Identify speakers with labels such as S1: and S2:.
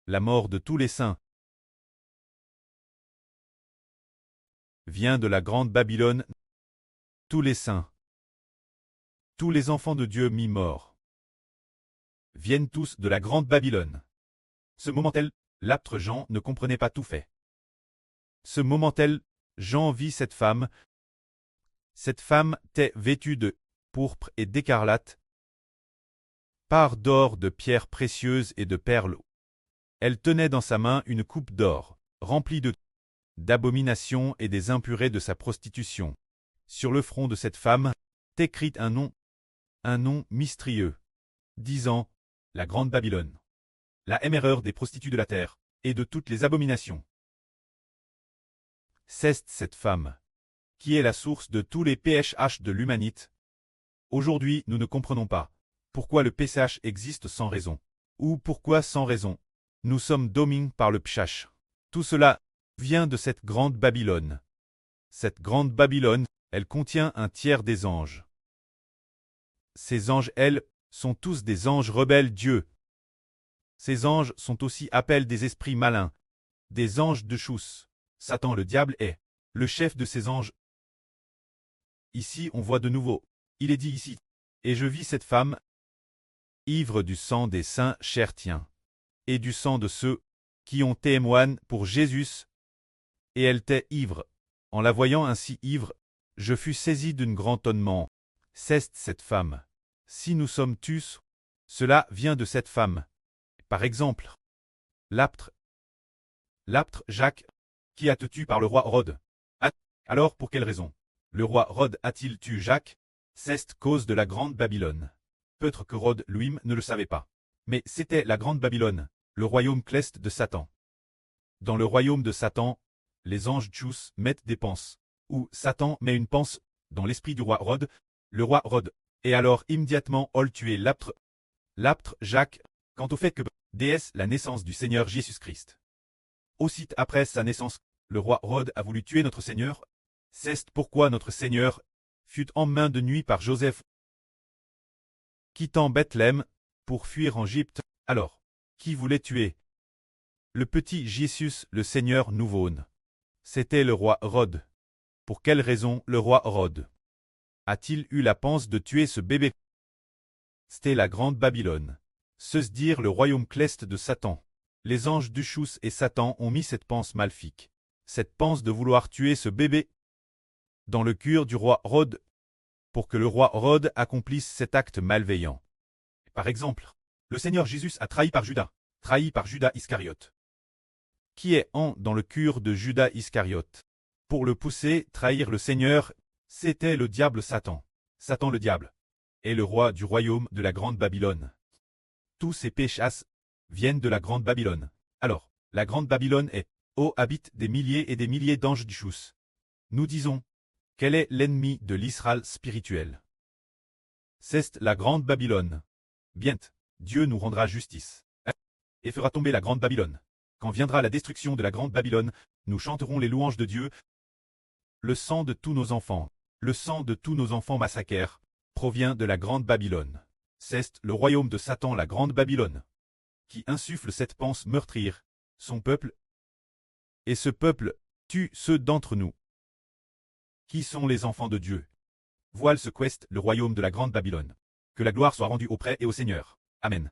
S1: la mort de tous les saints, vient de la grande Babylone, tous les saints, tous les enfants de Dieu mis morts, viennent tous de la grande Babylone. Ce moment-tel, l'apôtre Jean ne comprenait pas tout fait. Ce moment-tel, Jean vit cette femme. Cette femme était vêtue de pourpre et d'écarlate, parts d'or, de pierres précieuses et de perles. Elle tenait dans sa main une coupe d'or, remplie d'abominations et des impurés de sa prostitution. Sur le front de cette femme est écrit un nom mystérieux, disant « La grande Babylone, la erreur des prostituées de la terre, et de toutes les abominations. » C'est cette femme qui est la source de tous les PHH de l'humanité. Aujourd'hui, nous ne comprenons pas pourquoi le PCH existe sans raison, ou pourquoi sans raison nous sommes dominés par le PCH. Tout cela vient de cette grande Babylone. Cette grande Babylone, elle contient un tiers des anges. Ces anges, elles, sont tous des anges rebelles Dieu. Ces anges sont aussi appelés des esprits malins, des anges de chousse. Satan le diable est le chef de ces anges. Ici on voit de nouveau, il est dit ici, « Et je vis cette femme, ivre du sang des saints chrétiens, et du sang de ceux qui ont témoigné pour Jésus, et elle était ivre. En la voyant ainsi ivre, je fus saisi d'un grand étonnement. C'est cette femme. Si nous sommes tous, cela vient de cette femme. Par exemple, l'apôtre Jacques, qui a été tué par le roi Hérode. Alors pour quelle raison le roi Hérode a-t-il tué Jacques? C'est cause de la grande Babylone. Peut-être que Hérode lui-même ne le savait pas. Mais c'était la grande Babylone, le royaume céleste de Satan. Dans le royaume de Satan, les anges Tchous mettent des penses, ou Satan met une pense dans l'esprit du roi Hérode, le roi Hérode, et alors immédiatement il tuer l'apôtre Jacques, quant au fait que déesse la naissance du Seigneur Jésus-Christ. Aussitôt après sa naissance, le roi Hérode a voulu tuer notre Seigneur. C'est pourquoi notre Seigneur fut en main de nuit par Joseph, quittant Bethléem pour fuir en Égypte. Alors, qui voulait tuer le petit Jésus, le Seigneur nouveau-né? C'était le roi Hérode. Pour quelle raison le roi Hérode a-t-il eu la pense de tuer ce bébé? C'était la grande Babylone, c'est-à-dire le royaume céleste de Satan. Les anges du Chous et Satan ont mis cette pense maléfique, cette pense de vouloir tuer ce bébé dans le cœur du roi Hérode, pour que le roi Hérode accomplisse cet acte malveillant. Par exemple, le Seigneur Jésus a trahi par Judas Iscariote. Qui est dans le cœur de Judas Iscariote? Pour le pousser trahir le Seigneur, c'était le diable Satan. Satan le diable est le roi du royaume de la grande Babylone. Tous ces péchas viennent de la grande Babylone. Alors, la grande Babylone est, habite des milliers et des milliers d'anges du Chous. Nous disons, quel est l'ennemi de l'Israël spirituel? C'est la grande Babylone. Bientôt, Dieu nous rendra justice et fera tomber la grande Babylone. Quand viendra la destruction de la grande Babylone, nous chanterons les louanges de Dieu. Le sang de tous nos enfants, le sang de tous nos enfants massacrés, provient de la grande Babylone. C'est le royaume de Satan, la grande Babylone, qui insuffle cette pense meurtrière, son peuple. Et ce peuple tue ceux d'entre nous qui sont les enfants de Dieu. Voile ce qu'est le royaume de la grande Babylone. Que la gloire soit rendue auprès et au Seigneur. Amen.